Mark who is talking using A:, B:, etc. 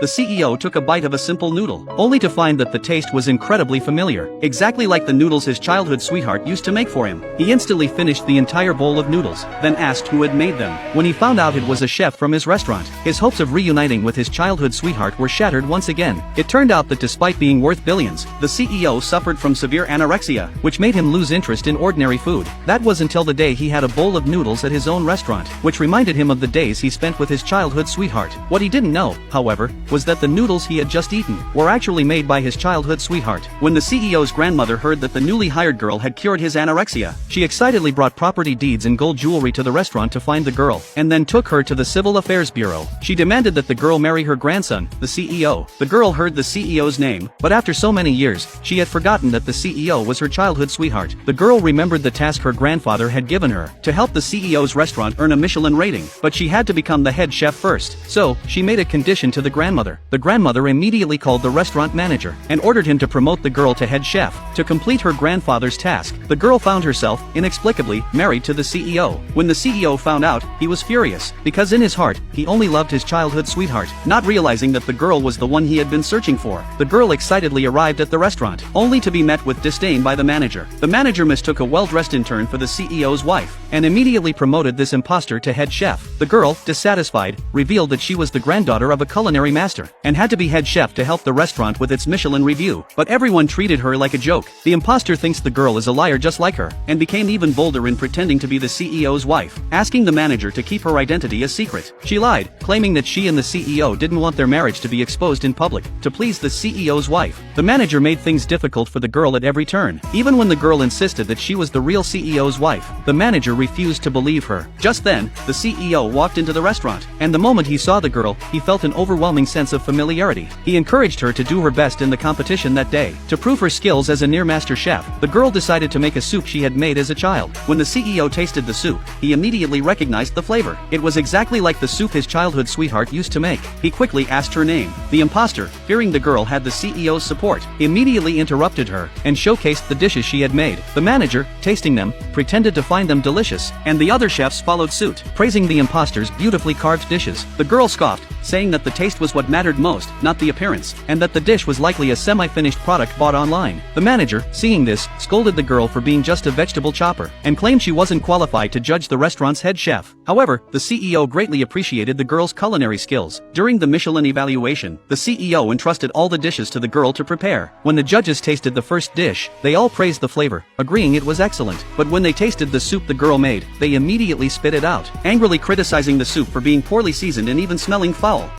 A: The CEO took a bite of a simple noodle, only to find that the taste was incredibly familiar, exactly like the noodles his childhood sweetheart used to make for him. He instantly finished the entire bowl of noodles, then asked who had made them. When he found out it was a chef from his restaurant, his hopes of reuniting with his childhood sweetheart were shattered once again. It turned out that despite being worth billions, the CEO suffered from severe anorexia, which made him lose interest in ordinary food. That was until the day he had a bowl of noodles at his own restaurant, which reminded him of the days he spent with his childhood sweetheart. What he didn't know, however, was that the noodles he had just eaten were actually made by his childhood sweetheart. When the CEO's grandmother heard that the newly hired girl had cured his anorexia, she excitedly brought property deeds and gold jewelry to the restaurant to find the girl, and then took her to the Civil Affairs Bureau. She demanded that the girl marry her grandson, the CEO. The girl heard the CEO's name, but after so many years, she had forgotten that the CEO was her childhood sweetheart. The girl remembered the task her grandfather had given her, to help the CEO's restaurant earn a Michelin rating, but she had to become the head chef first. So, she made a condition to the grandmother. The grandmother immediately called the restaurant manager, and ordered him to promote the girl to head chef. To complete her grandfather's task, the girl found herself, inexplicably, married to the CEO. When the CEO found out, he was furious, because in his heart, he only loved his childhood sweetheart, not realizing that the girl was the one he had been searching for. The girl excitedly arrived at the restaurant, only to be met with disdain by the manager. The manager mistook a well-dressed intern for the CEO's wife, and immediately promoted this imposter to head chef. The girl, dissatisfied, revealed that she was the granddaughter of a culinary master, and had to be head chef to help the restaurant with its Michelin review, but everyone treated her like a joke. The imposter thinks the girl is a liar just like her, and became even bolder in pretending to be the CEO's wife, asking the manager to keep her identity a secret. She lied, claiming that she and the CEO didn't want their marriage to be exposed in public, to please the CEO's wife. The manager made things difficult for the girl at every turn. Even when the girl insisted that she was the real CEO's wife, the manager refused to believe her. Just then, the CEO walked into the restaurant, and the moment he saw the girl, he felt an overwhelming sense of familiarity. He encouraged her to do her best in the competition that day. To prove her skills as a near-master chef, the girl decided to make a soup she had made as a child. When the CEO tasted the soup, he immediately recognized the flavor. It was exactly like the soup his childhood sweetheart used to make. He quickly asked her name. The imposter, fearing the girl had the CEO's support, immediately interrupted her, and showcased the dishes she had made. The manager, tasting them, pretended to find them delicious, and the other chefs followed suit, praising the imposter's beautifully carved dishes. The girl scoffed, saying that the taste was what mattered most, not the appearance, and that the dish was likely a semi-finished product bought online. The manager, seeing this, scolded the girl for being just a vegetable chopper, and claimed she wasn't qualified to judge the restaurant's head chef. However, the CEO greatly appreciated the girl's culinary skills. During the Michelin evaluation, the CEO entrusted all the dishes to the girl to prepare. When the judges tasted the first dish, they all praised the flavor, agreeing it was excellent. But when they tasted the soup the girl made, they immediately spit it out, angrily criticizing the soup for being poorly seasoned and even smelling foul.